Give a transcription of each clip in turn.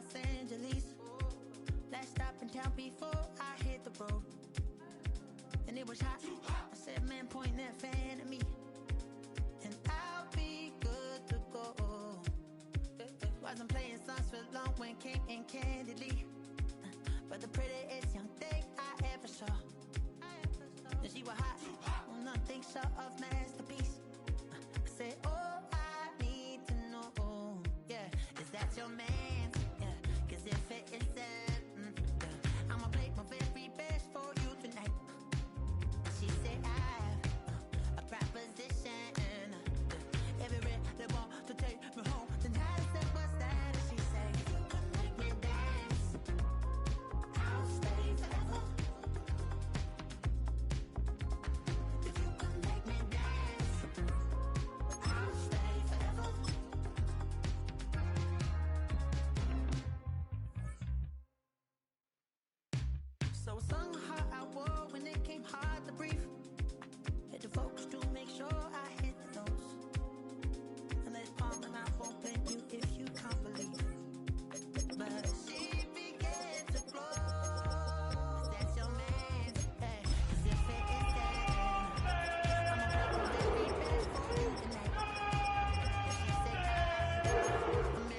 Los Angeles. Last stop in town before I hit the road. And it was hot. I said, man, point that fan at me. And I'll be good to go. Wasn't playing songs for long when came in candidly. But the prettiest young thing I ever saw. And she was hot. Well, nothing short of masterpiece. I said, oh, I need to know. Yeah, is that your man? Yeah, cause if it isn't, I'ma play my very best for you tonight. And she said, I have a proposition. Every really want to take me home. Then I said, what's that? And she said, if you can make me dance, I'll stay forever. If you can make me dance, I'll stay forever. So I sung how I wore when it came hard to breathe. Had to focus to make sure I hit the notes. And let it on and I won't blame you if you can't believe. But she began to flow. That's your man. Hey, 'cause if it is that, I'ma play my very best for you tonight. And she said, I'm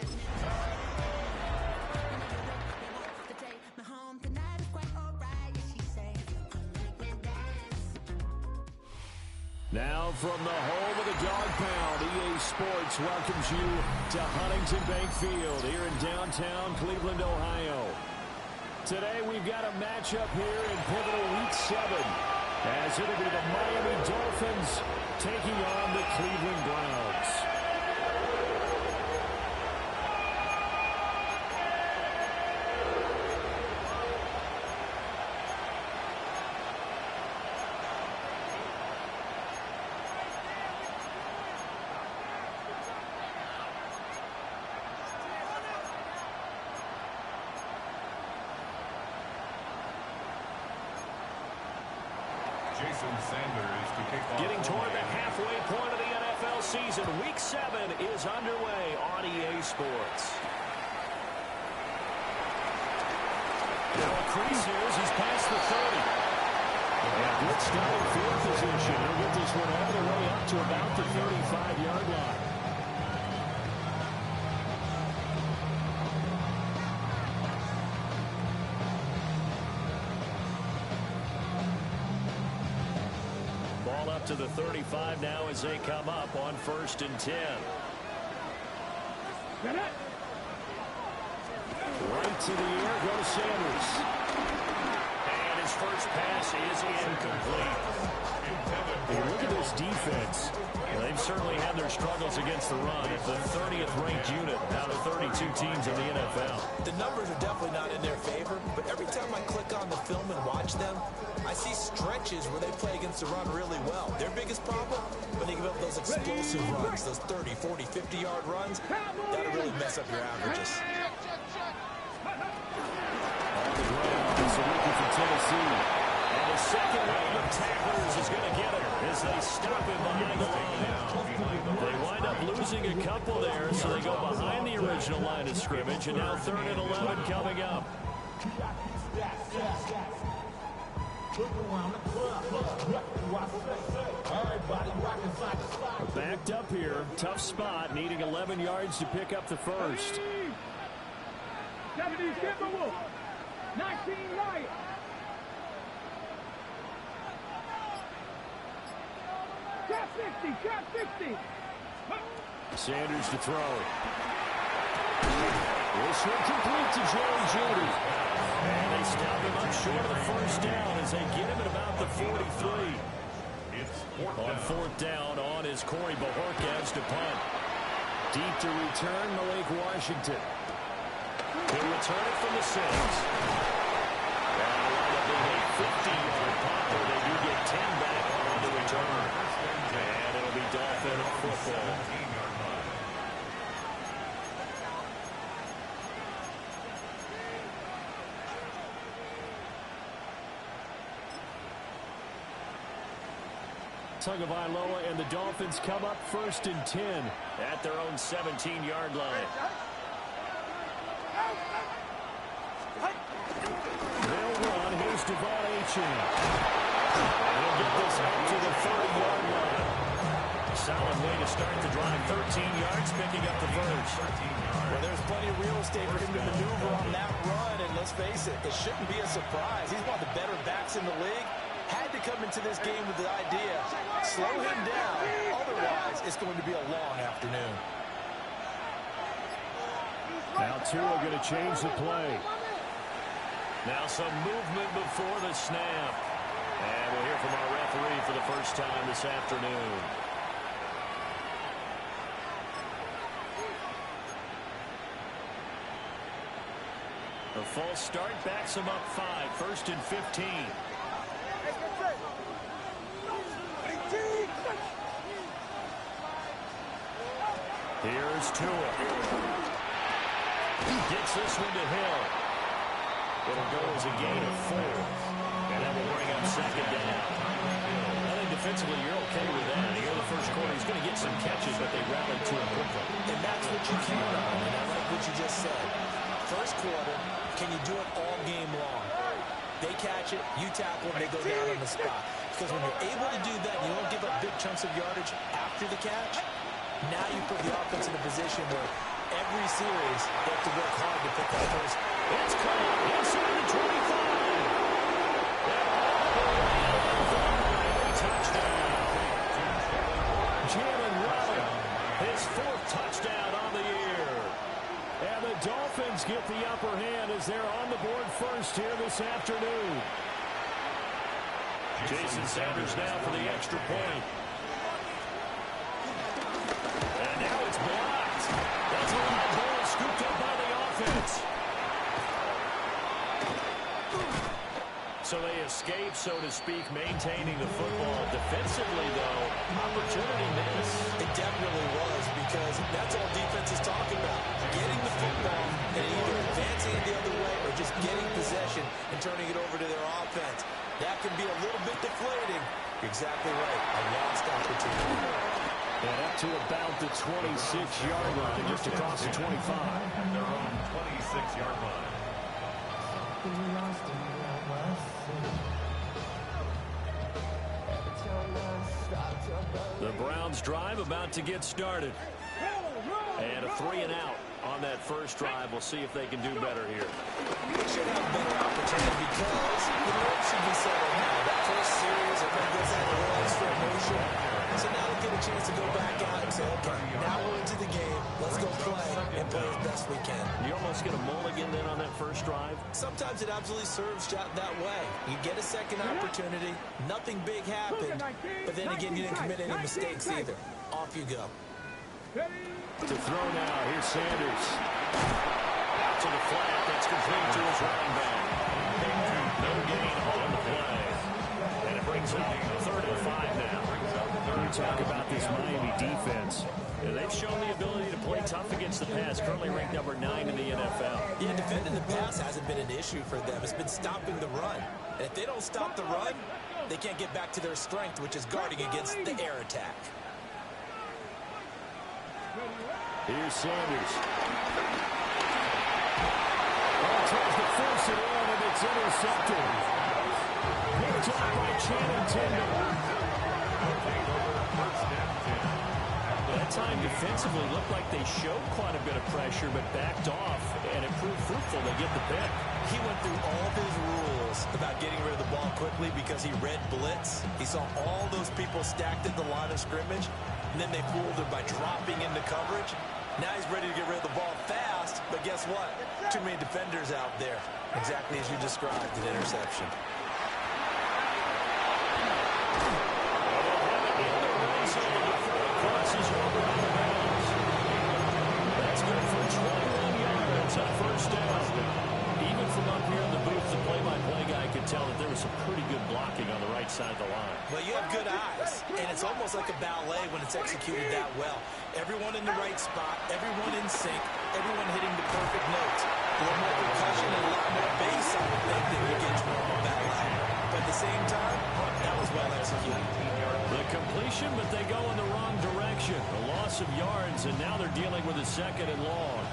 to take me home tonight is quite alright. And she said, you can make me dance. Now from the home of the Dog Pound, EA Sports welcomes you to Huntington Bank Field here in downtown Cleveland, Ohio. Today we've got a matchup here in pivotal Week 7 as it'll be the Miami Dolphins taking on the Cleveland Browns. Getting toward the halfway point of the NFL season, Week 7 is underway on EA Sports. Now a crease here as he's past the 30. And good starting field position. He'll get this one all the way up to about the 35-yard line. Ball up to the 35 now as they come up on 1st and 10. Right to the air goes Sanders. And his first pass is incomplete. Hey, look at this defense. They've certainly had their struggles against the run. It's the 30th ranked unit out of 32 teams in the NFL. The numbers are definitely not in their favor, but every time I click on the film and watch them, I see stretches where they play against the run really well. Their biggest problem, when they give up those explosive runs, those 30, 40, 50-yard runs, that'll really mess up your averages. On the ground, it's a rookie from Tennessee. And the second wave of tacklers is going to get it as they stop him behind the line. They wind up losing a couple there, so they go behind the original line of scrimmage, and now 3rd and 11 coming up. Backed up here, tough spot, needing 11 yards to pick up the first. 70s, get the wolf. 19 right. Cap 60. Sanders to throw. This one complete to Jerry Jeudy. And they stop him up short of the first down as they get him at about the 43. On 4th down on is Corey Bajorquez to punt. Deep to return, Malik Washington. He'll return it from the 6. That'll end up being a 50-yard punt, where they do get 10 back on the return. And it'll be Dolphin football. Tagovailoa and the Dolphins come up 1st and 10 at their own 17-yard line. They'll run. Here's Devon Achane. He'll get this up to the 30-yard line. Solid way to start the drive. 13 yards, picking up the first. Well, there's plenty of real estate for him to maneuver on that run, and let's face it, it shouldn't be a surprise. He's one of the better backs in the league. Had to come into this game with the idea, slow him down, otherwise it's going to be a long afternoon. Now Tua going to change the play. Now some movement before the snap. And we'll hear from our referee for the first time this afternoon. A false start backs him up 5. 1st and 15. Here's Tua. Gets this one to Hill. It'll go as a gain of 4. And that will bring up 2nd down. I think defensively you're okay with that. Here in the first quarter, he's going to get some catches, but they rallied to him quickly. And that's what you count on, and I like what you just said. First quarter, can you do it all game long? They catch it, you tackle, and they go down on the spot. Because when you're able to do that, you don't give up big chunks of yardage after the catch. Now you put the offense in a position where every series they have to work hard to pick up first. It's caught inside the 25. Touchdown. Jalen Waddle, his 4th touchdown on the year. And the Dolphins get the upper hand as they're on the board first here this afternoon. Jason Sanders now for the extra point. And now it's blocked. That's a high ball scooped up by the offense. So they escape, so to speak, maintaining the football. Defensively, though, opportunity miss. It definitely was, because that's all defense is talking about. Getting the football and either advancing it the other way or just getting possession and turning it over to their offense. That can be a little bit deflating. You're exactly right. A lost opportunity. And up to about the 26-yard line, just across the 25. Their own 26-yard line. The Browns drive about to get started. And a 3 and out on that first drive. We'll see if they can do better here. They should have a better opportunity because the Rams should be settled now. That first series, I think that's had a little extra emotion. So now they get a chance to go back out and say, okay, now we're into the game. Let's go play and play as best we can. You almost get a mulligan then on that first drive? Sometimes it absolutely serves that way. You get a second opportunity. Nothing big happened. But then again, you didn't commit any mistakes either. Off you go. To throw now, here's Sanders. Out to the flat, that's complete to his running back. No gain on the play. And it brings up 3rd and 5 now. We talk about this Miami defense. And they've shown the ability to play tough against the pass, currently ranked number 9 in the NFL. Yeah, defending the pass hasn't been an issue for them. It's been stopping the run. And if they don't stop the run, they can't get back to their strength, which is guarding against the air attack. Here's Sanders. Tries to force it in, and it's intercepted. Picked up by Channing Tindall. That time defensively looked like they showed quite a bit of pressure, but backed off, and it proved fruitful. They get the pick. He went through all of his rules about getting rid of the ball quickly because he read blitz. He saw all those people stacked at the line of scrimmage, and then they fooled him by dropping into coverage. Now he's ready to get rid of the ball fast, but guess what? Too many defenders out there. Exactly as you described, an interception. That's good for 21 yards on first down. Even from up here in the booth, the play-by-play guy could tell that there was some pretty good blocking on the right side of the line. Well, you have good eyes, and it's almost like a ballet when it's executed that well. Everyone in the right spot, everyone in sync, everyone hitting the perfect notes. A little more percussion and a lot more bass, I would think, than you get normal ballet. But at the same time, that was well executed. The completion, but they go in the wrong direction. A loss of yards, and now they're dealing with a 2nd and long.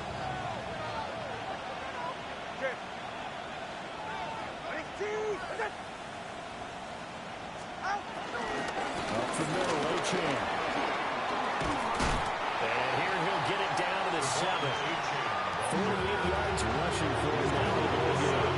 Up the middle, Achan. And here he'll get it down to the 7. 48 yards rushing for him now in the ball game.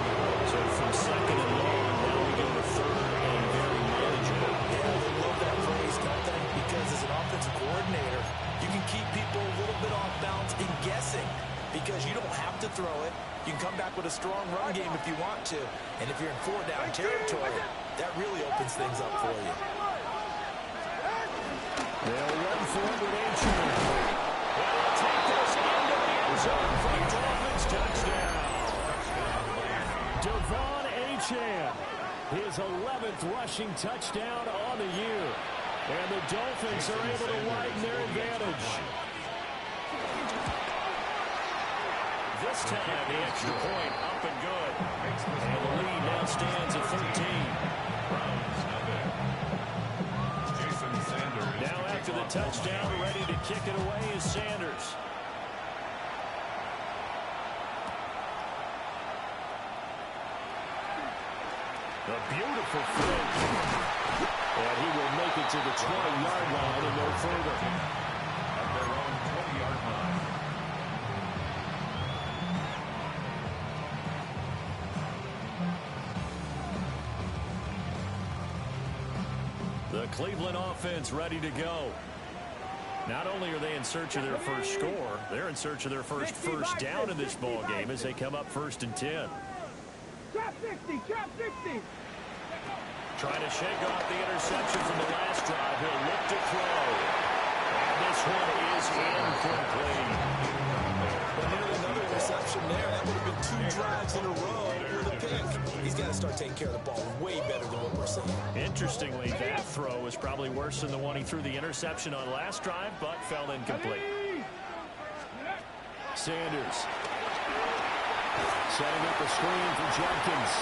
So from second and long, now we go to third and very manageable. Yeah, I love that phrase, don't they? Because as an offensive coordinator, you can keep people a little bit off balance and guessing because you don't have to throw it. You can come back with a strong run game if you want to. And if you're in 4-down territory, that really opens things up for you. They'll run for it with Achan. They'll take this into the end zone for the Dolphins touchdown. Devon Achan, his 11th rushing touchdown on the year. And the Dolphins are able to widen their advantage. This time, the extra point up and good. And the lead now stands at 13. Now after the touchdown, ready to kick it away is Sanders. A beautiful flick. And he will make it to the 20-yard line and no further. At their own 20-yard line. The Cleveland offense ready to go. Not only are they in search of their first score, they're in search of their first down in this ball game as they come up 1st and 10. Trap 60, trap 60. Trying to shake off the interception from the last drive. He'll look to throw. And this one is incomplete. Well, nearly another interception there. That would have been 2 drives in a row with a pick. He's got to start taking care of the ball way better than what we're seeing. Interestingly, that throw was probably worse than the one he threw the interception on last drive, but fell incomplete. Sanders setting up a screen for Jenkins.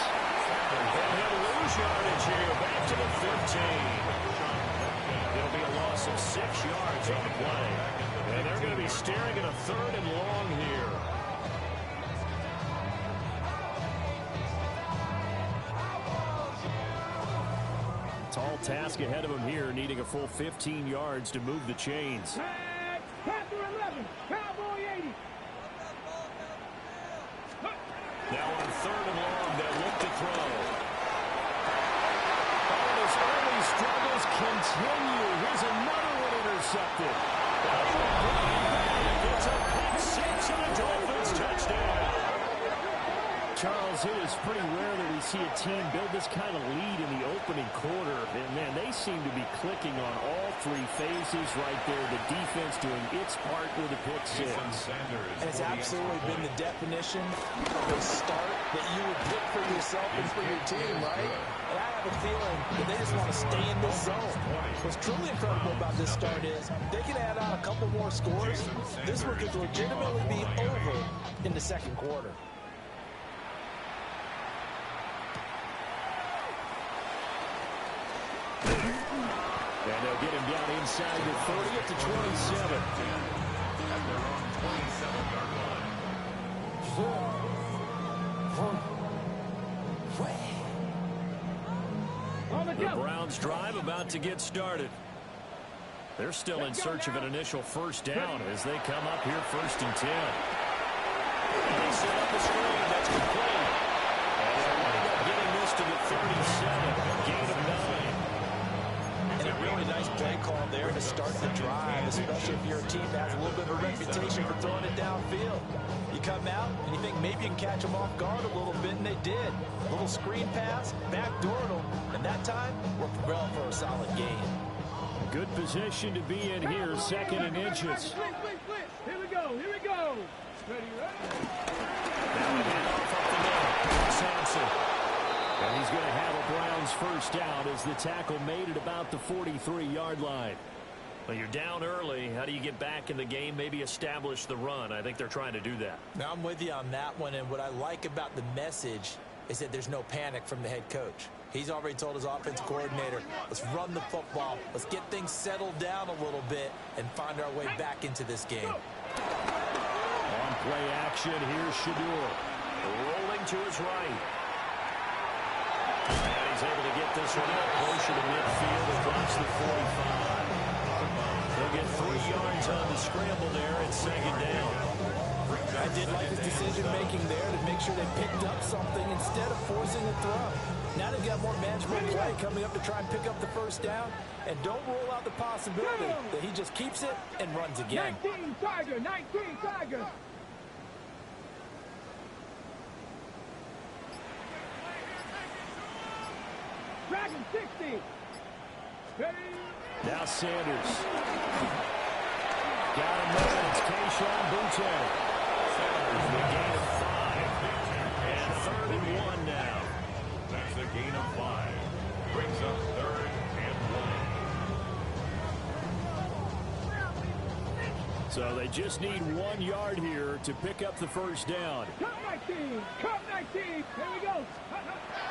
And he'll lose yardage here, back to the 15. It'll be a loss of 6 yards on the play. And they're going to be staring at a 3rd and long here. Tall task ahead of him here, needing a full 15 yards to move the chains. Panther 11, Cowboy 80. Now on 3rd and long, they'll look to throw. And his early struggles continue. Here's another one intercepted. It's a pick 6 and a Dolphins touchdown. Charles, it is pretty rare that we see a team build this kind of lead in the opening quarter. And, man, they seem to be clicking on all 3 phases right there. The defense doing its part with a pick 6. And it's absolutely been the definition of a start that you would pick for yourself and for your team, right? And I have a feeling that they just want to stay in this zone. What's truly incredible about this start is they can add on a couple more scores. This one could legitimately be over in the 2nd quarter. And they'll get him down inside the 30 at the 27. At their own 27-yard line. The Browns drive about to get started. They're still in search of an initial 1st down as they come up here 1st and 10. And they set up the screen. That's complete. And they're wind up getting this to the 37. Gain of 9. And a really nice play call there to start the drive, especially if your team has a little bit of a reputation for throwing it downfield. You come out and you think maybe you can catch them off guard a little bit, and they did. A little screen pass, backdoored them, and that time worked well for a solid gain. Good position to be in here, 2nd and inches. Here we go, here we go. Ready, ready. Now a handoff up the middle. Sampson. And he's going to have a Browns 1st down as the tackle made it about the 43-yard line. Well, you're down early. How do you get back in the game, maybe establish the run? I think they're trying to do that. Now, I'm with you on that one, and what I like about the message is that there's no panic from the head coach. He's already told his offensive coordinator, let's run the football, let's get things settled down a little bit, and find our way back into this game. On play action, here's Shadur. Rolling to his right. He's able to get this one out closer to midfield across the 45. He'll get 3 yards on the scramble there at second down. I did like his decision-making there to make sure they picked up something instead of forcing a throw. Now they've got more management play coming up to try and pick up the first down. And don't rule out the possibility that he just keeps it and runs again. 19 Tiger, 19 Tiger. Dragon 60. Ready? Now Sanders. Got him there. It's Keyshawn Boutte. Sanders, the gain of 5. And 3rd and 1 now. That's a gain of 5. Brings up 3rd and 1. So they just need 1 yard here to pick up the first down. Come 19. Come 19. Here we go.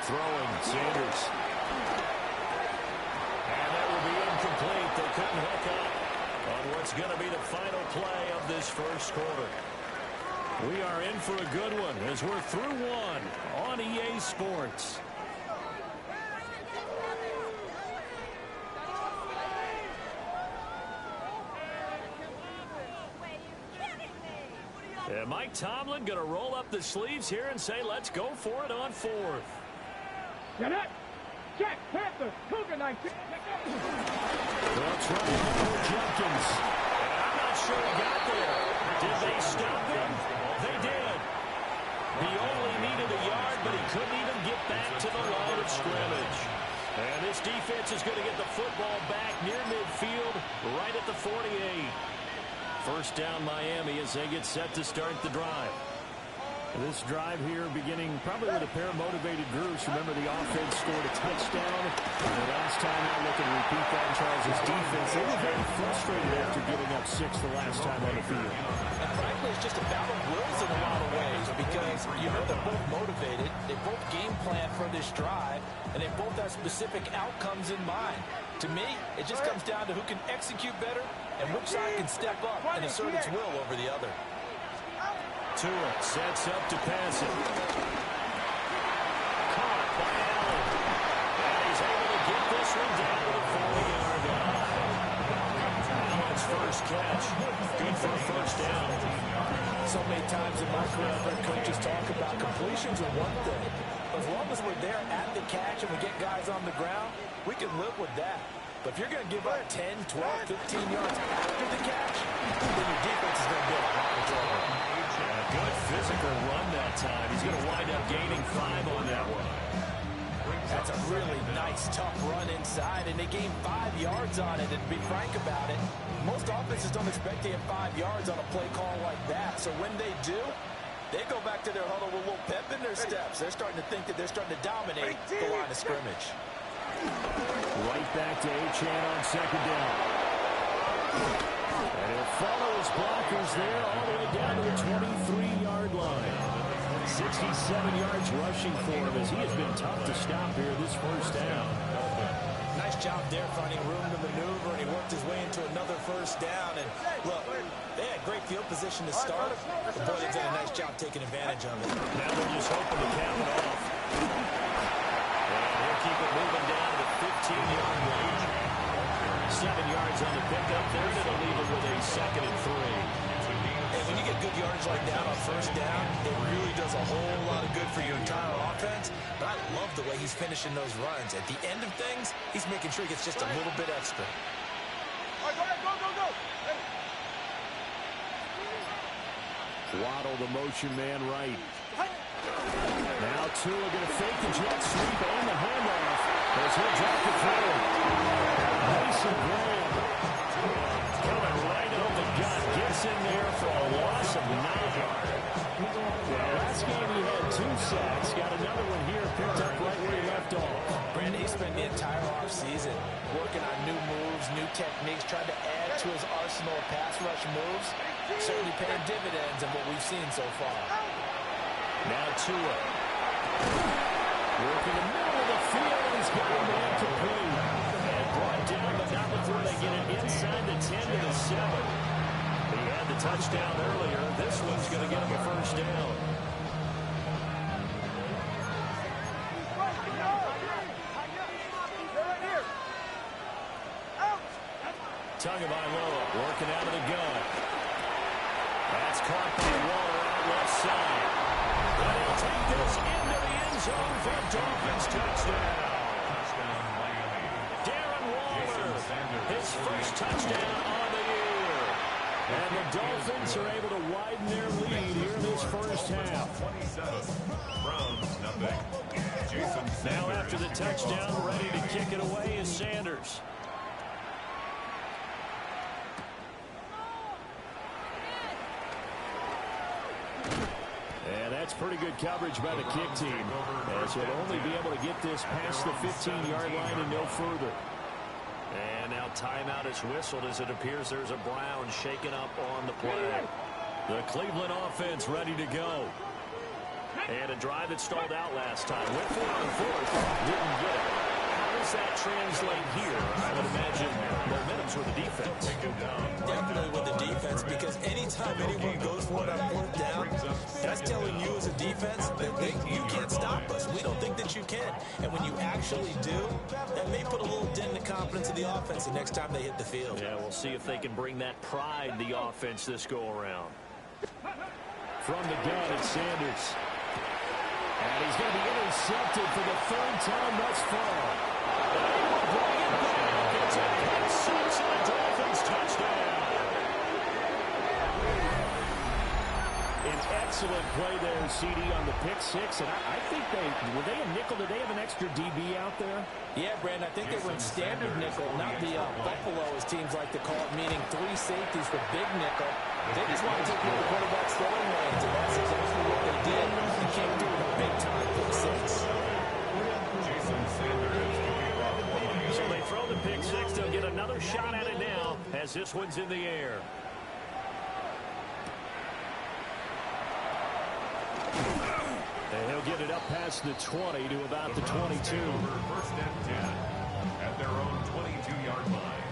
Throwing, Sanders. And that will be incomplete. They couldn't hook up on what's going to be the final play of this first quarter. We are in for a good one as we're through one on EA Sports. And Mike Tomlin going to roll up the sleeves here and say, let's go for it on 4th. Get it. Jack Panther. Cougar 19. They'll try it with Jenkins. And I'm not sure he got there. Did they stop him? They did. He only needed a yard, but he couldn't even get back to the line of scrimmage. And this defense is going to get the football back near midfield, right at the 48. First down Miami as they get set to start the drive. This drive here beginning probably with a pair of motivated groups. Remember, the offense scored a touchdown. And the last time out, looking to repeat that in Charles' defense. They were very frustrated after giving up 6 the last time on the field. And frankly, it's just a battle of wills in a lot of ways because you know they're both motivated. They both game plan for this drive, and they both have specific outcomes in mind. To me, it just comes down to who can execute better and which side can step up and assert its will over the other. Tua sets up to pass it. Caught by Allen. And he's able to get this one down to the 40-yard line. Allen's first catch. Good for a first down. So many times in my career, I've heard coaches talk about completions are one thing. As long as we're there at the catch and we get guys on the ground, we can live with that. But if you're going to give up 10, 12, 15 yards after the catch, then your defense is going to be a lot of trouble. Good physical run that time. He's going to wind up gaining 5 on that one. That's a really nice, tough run inside, and they gained 5 yards on it. And to be frank about it, most offenses don't expect to get 5 yards on a play call like that. So when they do, they go back to their huddle with a little pep in their steps. They're starting to think that they're starting to dominate the line of scrimmage. Right back to Achane on second down. And he'll follow his blockers there all the way down to the 23-yard line. 67 yards rushing for him as he has been tough to stop here this first down. Nice job there finding room to maneuver, and he worked his way into another first down. And look, they had great field position to start, but boy, they've done a nice job taking advantage of it. Now they're just hoping to cap it off. And he'll keep it moving down to the 15-yard range. 7 yards on the pickup there, and it'll leave it with a 2nd and 3. And when you get good yardage like that on first down, it really does a whole lot of good for your entire offense. But I love the way he's finishing those runs. At the end of things, he's making sure he gets just a little bit extra. All right, go. Waddle, the motion man right. Now Tua going to fake the jet sweep and the handoff as he'll drop the throw. Mason Graham coming right on the gut. Gets in there for a loss of 9. Well, last game he had 2 sacks. Got another one here, picked up right where he left off. Brandon, he spent the entire offseason working on new moves, new techniques, trying to add to his arsenal of pass rush moves. Certainly paying dividends in what we've seen so far. Now Tua. Working the middle of the field. He's got a man complete. And brought down, but not before they get it inside the 10 to the 7. He had the touchdown earlier. This one's going to get him a first down. Tagovailoa working out of the gun. That's caught by Waller out left side. And he'll take this into the end zone for a Dolphins touchdown. Touchdown, Miami. Darren Waller, his first touchdown on the year. And the Dolphins are able to widen their lead here in this first half. 27. Browns, nothing. Jason Sanders. Now after the touchdown, ready to kick it away is Sanders. And that's pretty good coverage by the kick team, as he'll only be able to get this past the 15-yard line and no further. And now timeout is whistled as it appears there's a Brown shaken up on the play. The Cleveland offense ready to go. And a drive that stalled out last time. Went for it on fourth. Didn't get it. How does that translate here? I would imagine momentum's with the defense. Definitely with the defense, because anytime anyone goes for it on fourth down, that's telling you as a defense that you can't stop us. We don't think that you can. And when you actually do, that may put a little dent in the confidence of the offense the next time they hit the field. Yeah, we'll see if they can bring that pride in the offense this go-around. From the gun, it's Sanders. And he's going to be intercepted for the third time thus far. And he will bring it back. It's a pick six and a Dolphins touchdown. An excellent play there, CD, on the pick six. And I think were they a nickel? Did they have an extra DB out there? Yeah, Brandon, I think they were in standard nickel, not the Buffalo, as teams like to call it, meaning three safeties for big nickel. They just want to take away the quarterback's throwing lanes, and that's exactly what they did. He came through with a big-time pick six. Jason Sanders kicking off one. So they throw the pick six. They'll get another shot at it now as this one's in the air. And he'll get it up past the 20 to about the 22. First and 10 at their own 22-yard line.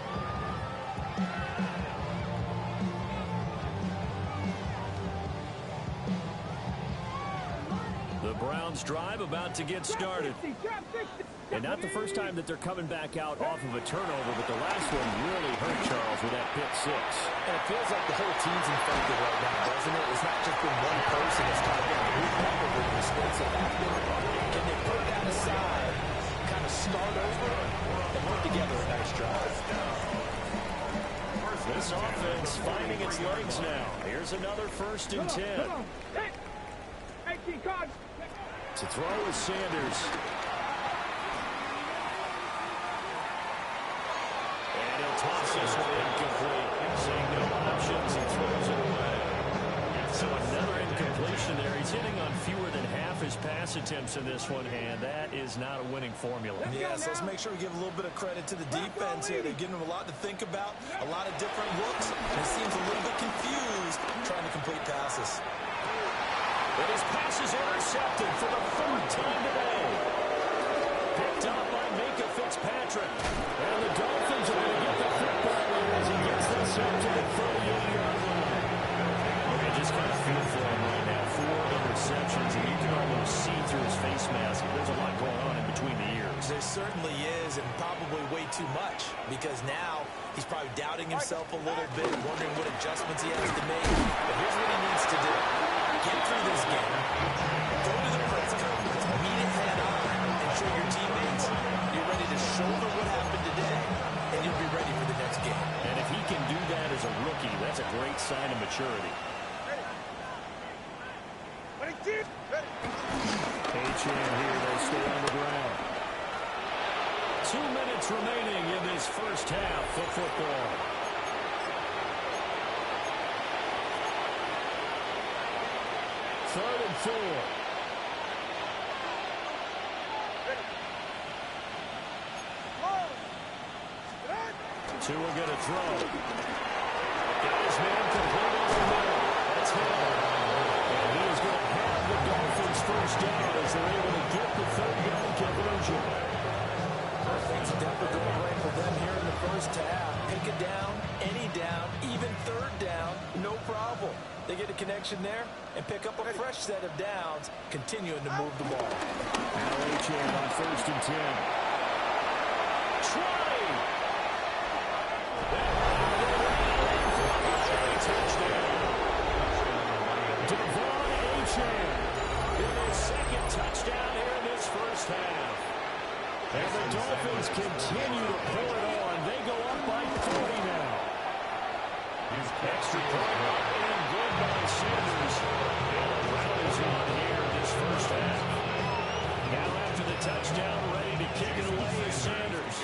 The Browns drive about to get started. And not the first time that they're coming back out off of a turnover, but the last one really hurt Charles with that pick six. And it feels like the whole team's infected right now, doesn't it? It's not just been one person that's kind of been probably the mistakes that happened. Can they put that aside, kind of start over, and put together a nice drive? This offense finding its legs now. Here's another 1st and 10. To throw is Sanders. And he'll toss this one incomplete. Saying no options, he throws it away. So another incompletion there. He's hitting on fewer than half his pass attempts in this one, and that is not a winning formula. Yes, let's make sure we give a little bit of credit to the defense here. They're giving them a lot to think about, a lot of different looks, and it seems a little bit confused trying to complete passes. But his pass is intercepted for the 3rd time today. Picked up by Minka Fitzpatrick. And the Dolphins are going to get the football here as he gets this up to the 38-yard line. Okay, just kind of feel for him right now. 4 interceptions, and you can almost see through his face mask. There's a lot going on in between the ears. There certainly is, and probably way too much, because now he's probably doubting himself a little bit, wondering what adjustments he has to make. But here's what he needs to do. Get through this game, go to the press conference, meet it head on, and show your teammates you're ready to shoulder what happened today, and you'll be ready for the next game. And if he can do that as a rookie, that's a great sign of maturity. H.M. here, they stay on the ground. 2 minutes remaining in this first half of football. Third and 4. Tua going to throw. Got his man complete over the middle. That's him. And he is going to have the Dolphins first down as they're able to get the 3rd down conversion. Things are definitely going right for them here in the first half. Pick it down, any down, even 3rd down, no problem. They get a connection there and pick up a fresh set of downs, continuing to move the ball. Now H.M. on 1st and 10. Try! touchdown here in this first half. And the Dolphins continue to pour it on. They go up by 40 now. Extra point and good by Sanders. And the rout is on here in this first half. Now after the touchdown, ready to kick it away is Sanders.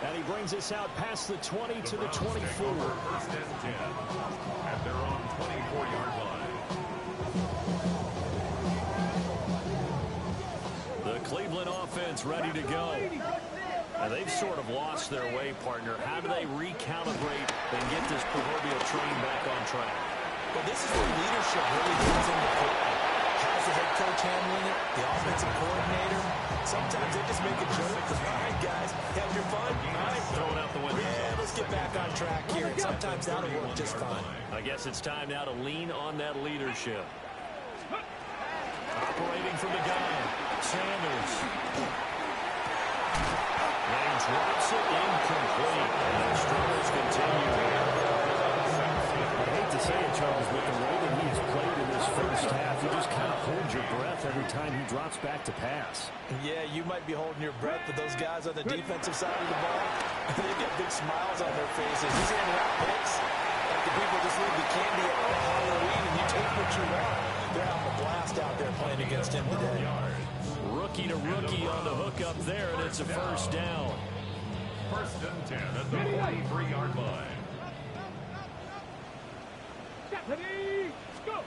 And he brings us out past the 20 to the 24. First and 10 at their own 24-yard line. The Cleveland offense ready to go. And they've sort of lost their way, partner. How do they recalibrate and get this proverbial train back on track? Well, this is where leadership really comes into play. How's the head coach handling it? The offensive coordinator? Sometimes they just make a joke. All right, guys, have your fun. All right, Throw it out the window. yeah, let's get back on track here. And sometimes that'll work just fine. I guess it's time now to lean on that leadership. Operating from the gun, Sanders. And drops it incomplete. And the struggles continue. I hate to say it, Charles, but the way that he has played in this first half, you just kind of hold your breath every time he drops back to pass. Yeah, you might be holding your breath, but those guys on the defensive side of the ball, they get big smiles on their faces. He's handing out picks like the people just leave the candy out on Halloween, and you take what you want. They're having a blast out there playing against him today. Rookie to rookie on the hook up there, and it's a first down. First and 10 at the 43-yard line. Ready, go!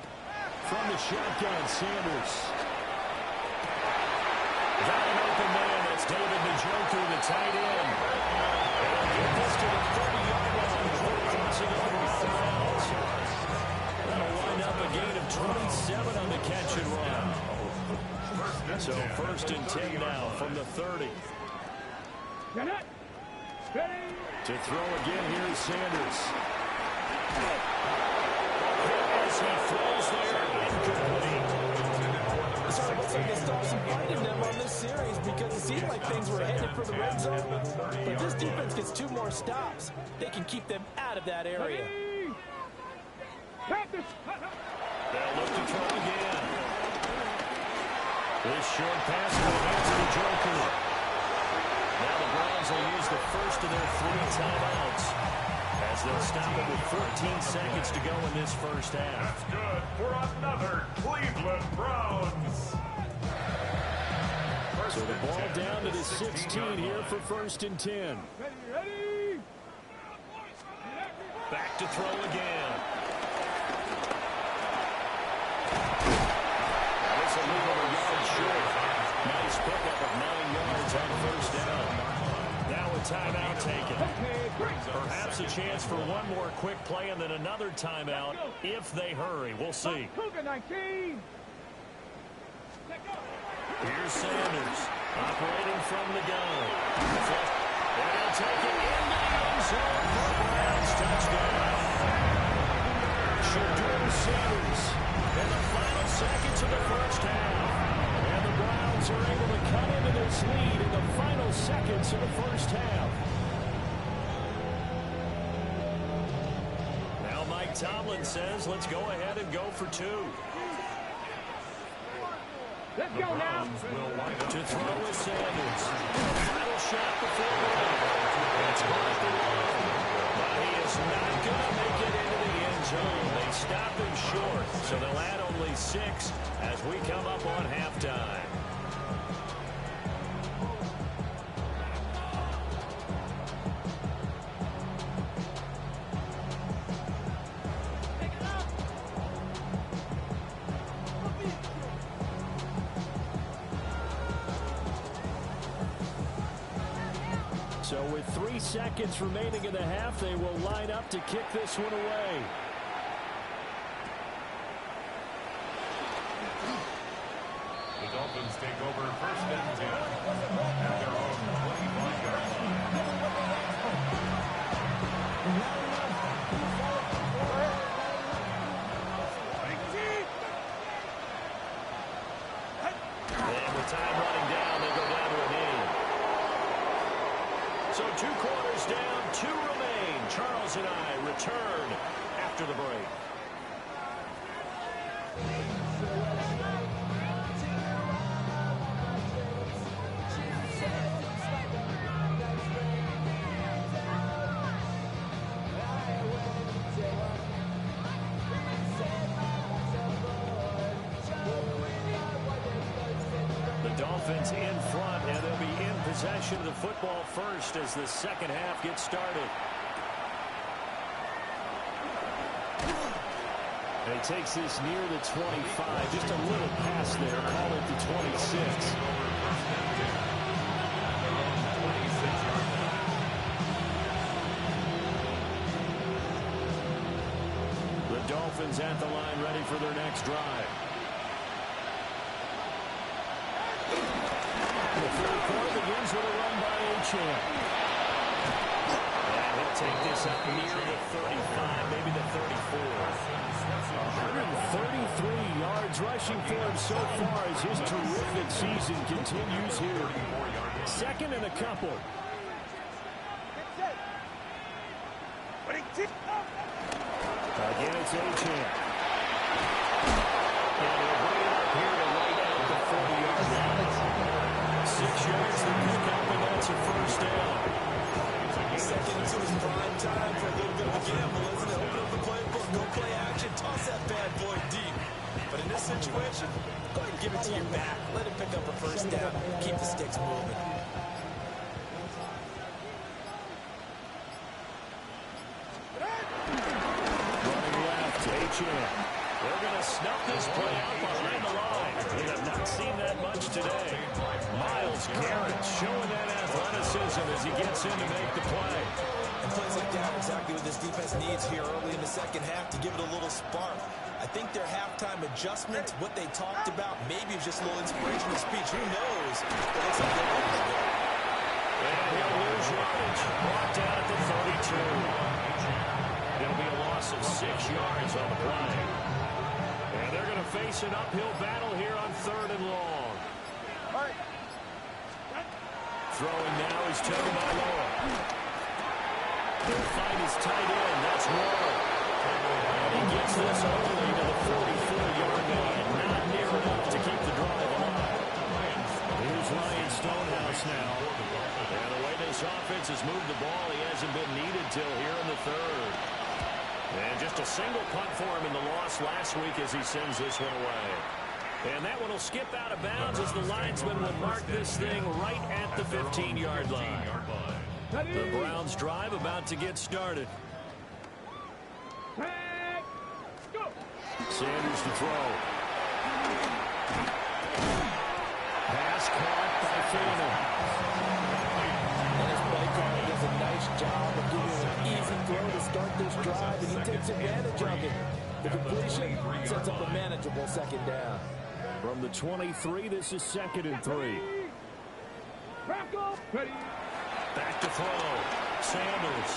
From the shotgun, Sanders. Got an open man. That's David Njoku, the tight end. And he'll get this to the 30-yard line before crossing over out of bounds. That'll wind up a gain of 27 on the catch and run. So first and 10 now from the 30. Ready, To throw again, here is Sanders. As he throws there, incomplete. So it looks like they start some fight in them on this series because it seemed like things were headed for the red zone. But this defense gets 2 more stops. They can keep them out of that area. practice. They'll look to throw again. This short pass to the hands of Njoku. Now the Browns will use the first of their 3 timeouts as they'll stop it with 14 seconds to go in this first half. That's good for another Cleveland Browns. So the ball down to the 16 here for first and 10. Ready. Back to throw again. This will move him a yard short. Nice pickup of 9 yards on first down. Now a timeout taken. Perhaps a chance for one more quick play and then another timeout if they hurry. We'll see. Cougar 19. Here's Sanders operating from the gun. They're going to take it in the end zone for a Browns touchdown. Shadur Sanders in the final seconds of the first half. And the Browns are able to cut into this lead in the final seconds of the first half. Now Mike Tomlin says, let's go ahead and go for 2. Let's go now. To throw is Sanders. Final shot before the end. That's caught the line. But he is not going to make it into the end zone. They stop him short. So they'll add only 6 as we come up on halftime. So with 3 seconds remaining in the half, they will line up to kick this one away. The Dolphins take over first and 10 at their own 25-yard line. And with time running down, they go down to a knee. So 2 quarters down, 2 remain. Charles and I return after the break. The Dolphins in front, and they'll be in possession of the football first as the second half gets started. And he takes this near the 25. Just a little pass there. Call it the 26. The Dolphins at the line ready for their next drive. The third quarter begins with a run by Achane. And he'll take this up near the 35, maybe the 34. 133 yards rushing for him so far as his terrific season continues here. Second and a couple. Again, it's Achane. And he'll bring it up here to right out the 40-yard line. 6 yards to pick up, and that's a first down. Second into his prime time for a little bit of a gamble, isn't it? Open up the playbook, go play action, toss that bad boy deep. But in this situation, go ahead and give it to your back. Let him pick up a first down. Keep the sticks moving. Running left, Achane. They're going to snuff this play out behind the line. We have not seen that much today. Myles Garrett showing that athleticism as he gets in to make the play. And plays like that are exactly what this defense needs here early in the second half to give it a little spark. I think their halftime adjustment, what they talked about, maybe it was just a little inspirational speech. Who knows? It looks like they're ready to go. And he'll lose yardage. Brought down at the 32. It'll be a loss of 6 yards on the play. And they're going to face an uphill battle here on third and long. Throwing now is Tagovailoa. He'll find his tight end. That's Moore. And he gets this early to the 44-yard line. Not near enough to keep the drive alive. Here's Ryan Stonehouse now. And the way this offense has moved the ball, he hasn't been needed till here in the third. And just a single punt for him in the loss last week as he sends this one away. And that one will skip out of bounds as the linesman will mark this thing right at the 15-yard line. The Browns drive about to get started. Sanders to throw. Pass caught by Foreman. And his play caller does a nice job of giving an easy throw to start this drive, and he takes advantage of it. The completion sets up a manageable second down. From the 23, this is 2nd and 3. Back to throw. Sanders.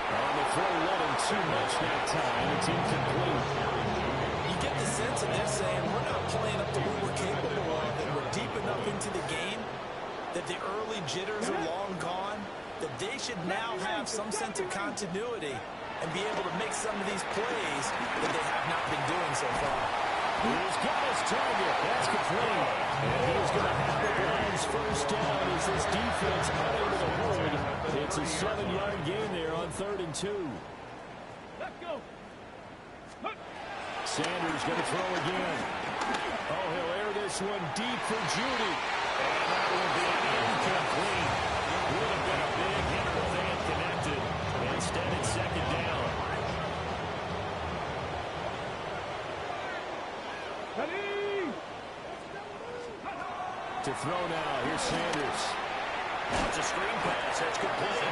On the throw, wasn't too much that time. It's incomplete. You get the sense of they're saying we're not playing up to what we're capable of, and we're deep enough into the game that the early jitters are long gone, that they should now have some sense of continuity and be able to make some of these plays that they have not been doing so far. He's got his target. That's complete. And he's going to have the Browns first down as this defense unable to hold. It's a 7-yard gain there on 3rd and 2. Let's go. Sanders going to throw again. Oh, he'll air this one deep for Judy. And that will be incomplete. Would have been a big hitter if they had connected. Instead, it's 2nd down. To throw now. Here's Sanders. It's a screen pass. That's complete.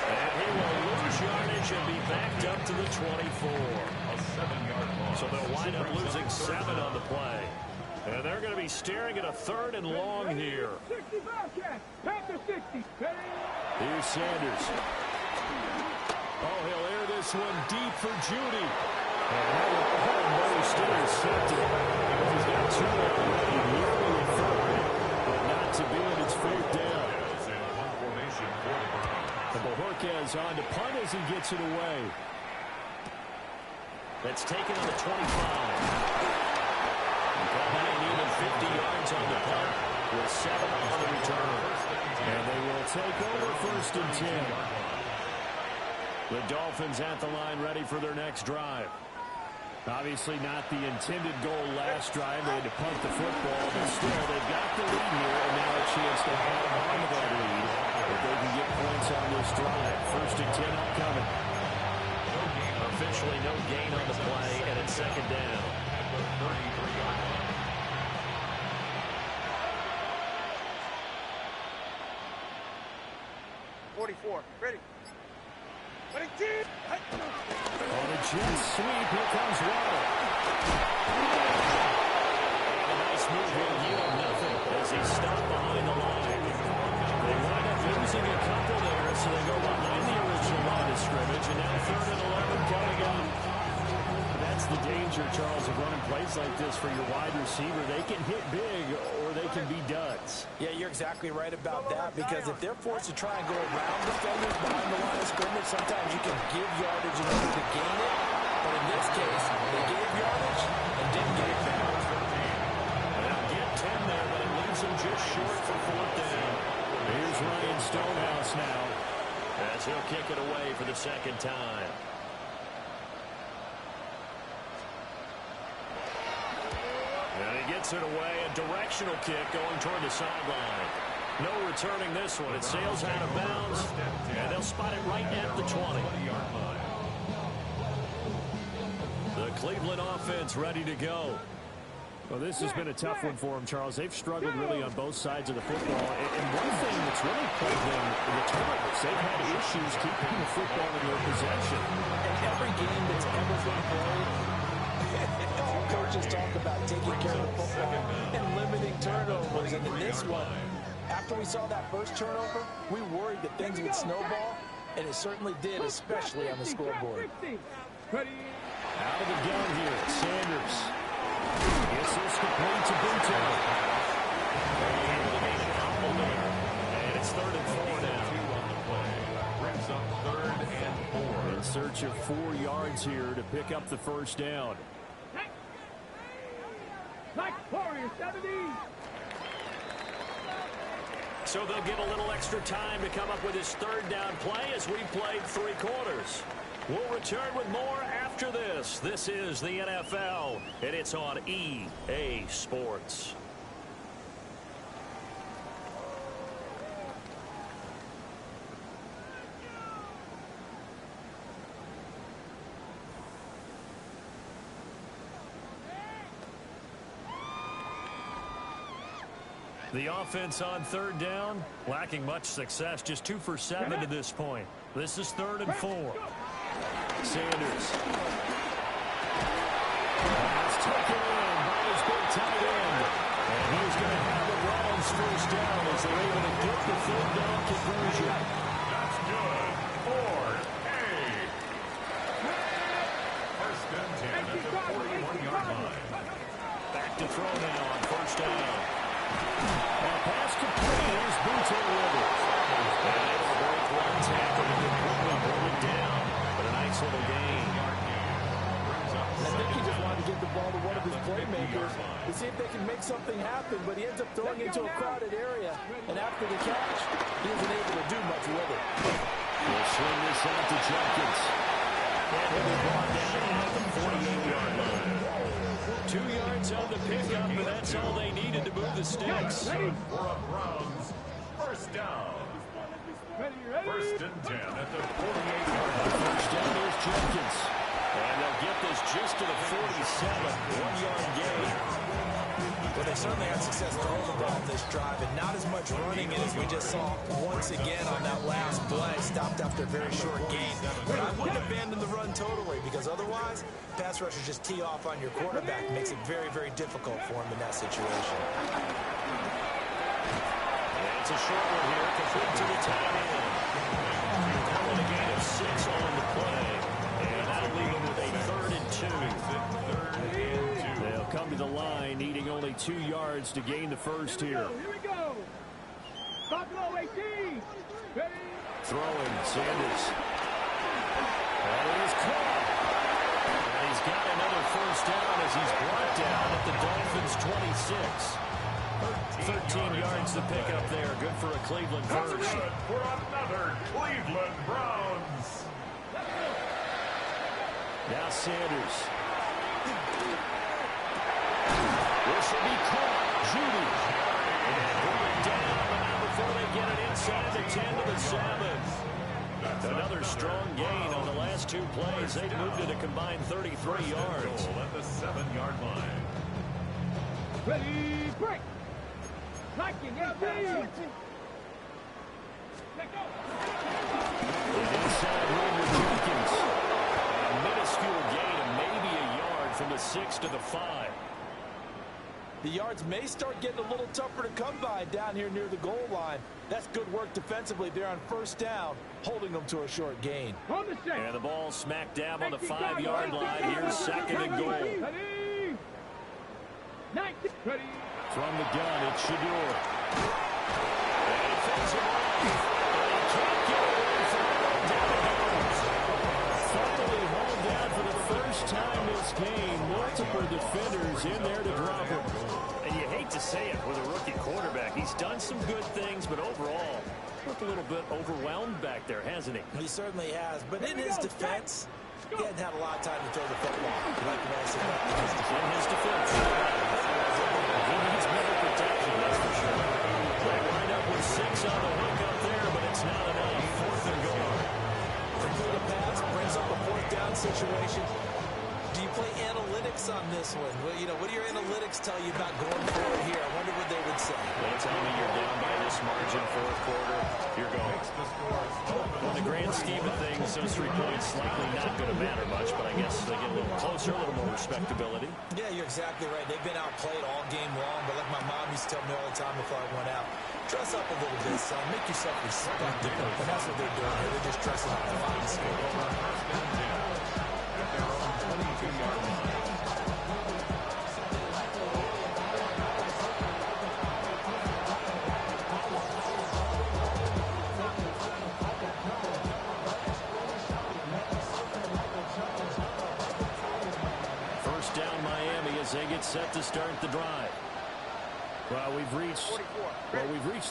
And he will lose yardage and be backed up to the 24. A 7-yard loss. So they'll wind up losing 7 on the play. And they're going to be staring at a 3rd and long here. 60 Bobcats. Panther 60. Here's Sanders. Oh, he'll air this one deep for Judy. And that will almost intercepted. He's got 2 already. Nearly a 3rd, but not to be it. It's 4th down. And Bojorquez on to punt as he gets it away. That's taken on the 25. They need 50 yards on the punt with 7 on the return. And they will take over 1st and 10. The Dolphins at the line ready for their next drive. Obviously not the intended goal last drive. They had to punt the football, but still they've got the lead here, and now a chance to hang on to that lead if they can get points on this drive. 1st and 10 upcoming. Officially no gain on the play, and it's 2nd down. 44. Ready. On a jet sweep, here comes Waddle. A nice move here, yield nothing as he stopped behind the line. They wind up losing a couple there, so they go behind the original line of scrimmage, and now 3rd and 11 coming up. That's the danger, Charles, of running plays like this for your wide receiver. They can hit big, or they can be duds. Yeah, you're exactly right about that, because if they're forced to try and go around defenders behind the line of scrimmage, sometimes you can give yardage in order to gain it. But in this case, they gave yardage and didn't get it back. They'll get 10 there, but it leaves them just short for 4th down. Here's Ryan Stonehouse now, as he'll kick it away for the 2nd time. And he gets it away, a directional kick going toward the sideline. No returning this one. It sails out of bounds, and they'll spot it right at the 20. The Cleveland offense ready to go. Well, this has been a tough one for them, Charles. They've struggled really on both sides of the football. And one thing that's really plagued them in the turnovers, they've had issues keeping the football in their possession. In every game that's ever been played, all coaches talk about taking care of the football and limiting turnovers. And in this one, after we saw that first turnover, we worried that things would snowball, and it certainly did, especially on the scoreboard. Out of the gun here, Sanders. Gets this complete to Buto. And it's 3rd and 4 now. Brings up 3rd and 4. In search of 4 yards here to pick up the 1st down. So they'll get a little extra time to come up with his 3rd down play as we played 3 quarters. We'll return with more after this. This is the NFL, and it's on EA Sports. The offense on 3rd down, lacking much success, just 2 for 7 to this point. This is 3rd and 4. Sanders. That's taken in by his big tight end. And he's going to have the Browns 1st down as they're able to get the 3rd down conversion. That's good. 4A. 1st and 10 at the 41-yard line. Back to throw now on 1st down. And pass complete. Here's Buto with it. And able to break one tackle and completely bring it down. But a nice little gain. I think he just wanted to get the ball to one of his playmakers to see if they can make something happen, but he ends up throwing into a crowded area, and after the catch, he isn't able to do much with it. We'll swing this out to Jenkins. And he'll be brought down at the 48-yard line. 2 yards on the pickup, and that's all they needed to move the sticks. For a Browns 1st down. 1st and 10 at the 48-yard line. 1st down is Jenkins. And they'll get this just to the 47, 1-yard gain. Well, they certainly had success throwing the ball this drive, and not as much running as we just saw once again on that last play. Stopped after a very short gain. But I wouldn't abandon the run totally, because otherwise, pass rushers just tee off on your quarterback. It makes it very, very difficult for him in that situation. It's a short one here, complete to the tight end. That one a gain of 6 on the play. And that'll leave them with a 3rd and 2. 3rd and 2. They'll come to the line, needing only 2 yards to gain the 1st here. Here we go. Buffalo 18. Ready. Throwing, Sanders. And he's caught. And he's got another first down as he's brought down at the Dolphins' 26. 13 yards to pick up there. Good for a Cleveland That's first. good for another Cleveland Browns. Now Sanders. This will be caught. Judy. And going down now before they get it inside the 10 to the 7. Another strong gain on the last two plays. They've moved it a combined 33 yards. At the 7-yard line. Ready, break. Knocking, An inside run with Jenkins. A minuscule gain of maybe a yard from the 6 to the 5. The yards may start getting a little tougher to come by down here near the goal line. That's good work defensively there on first down, holding them to a short gain. And the ball smack dab on the 5-yard line. Here's second and goal. From the gun, it's Shador. And he fends him off. And he can't get away from it. Down it goes. Finally hauled down for the first time this game. Multiple defenders in there to drop him. And you hate to say it with a rookie quarterback. He's done some good things, but overall, looked a little bit overwhelmed back there, hasn't he? He certainly has, but in his defense, he hadn't had a lot of time to throw the football. Like the man said, In his defense. He needs better protection, that's for sure. They wind up with 6 on the hook up there, but it's not enough. Fourth and goal. complete a pass, brings up a fourth down situation. Do you play analytics on this one? Well, what do your analytics tell you about going forward here? I wonder what they would say. They tell me you're down by this margin, fourth quarter. You're going. In the grand scheme of things, those 3 points likely not going to matter much, but I guess they get a little closer, a little more respectability. Yeah, you're exactly right. They've been outplayed all game long, but like my mom used to tell me all the time before I went out, dress up a little bit, son. Make yourself respectable. And that's what they're doing here. They're just dressing up to find the score. First down Miami as they get set to start the drive. Well, we've reached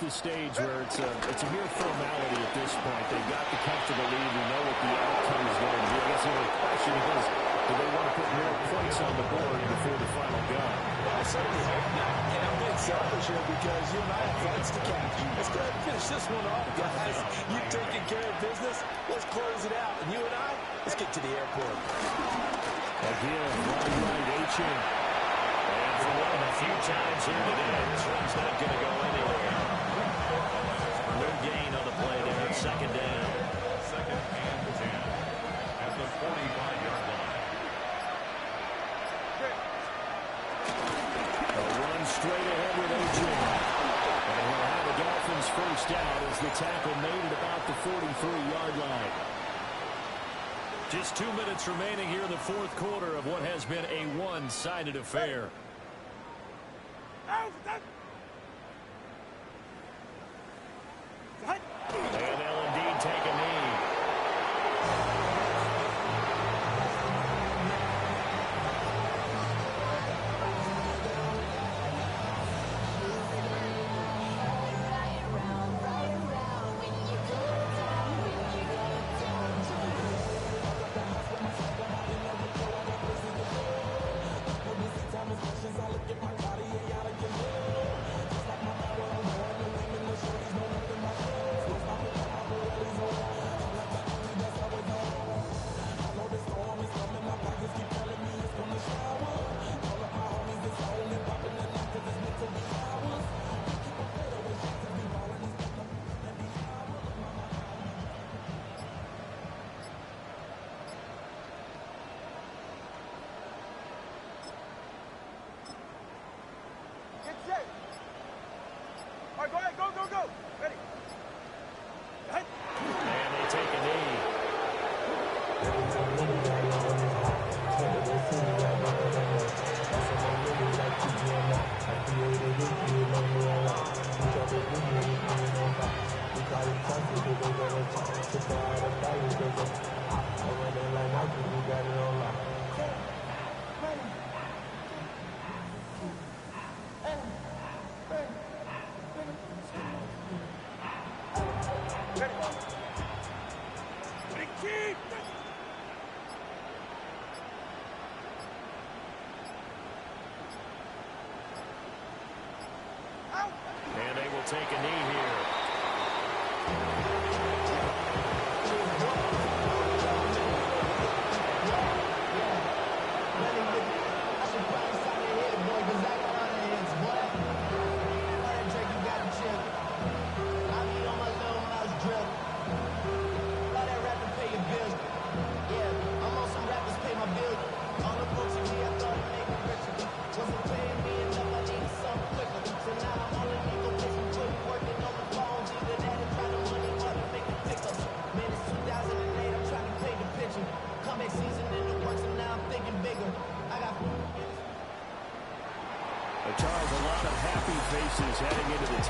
the stage where it's a mere formality at this point. They've got the comfortable lead. We know what the outcome is going to be. I guess the only question is, do they want to put more points on the board before the final gun? Well, I certainly hope not. And I'm being selfish here because you and I have flights to catch. Let's go ahead and finish this one off, guys. You've taken care of business. Let's close it out. And you and I, let's get to the airport. Again, right, H.M. And for one of the few times here today, this one's not going to go anywhere. No gain on the play there. Second down. Second and 10 at the 45-yard line. A run straight ahead with H.M. And we'll have the Dolphins first out as the tackle made it about the 43-yard line. Just 2 minutes remaining here in the fourth quarter of what has been a one-sided affair. And they'll indeed take a knee. take a knee here. Charles, a lot of happy faces heading into the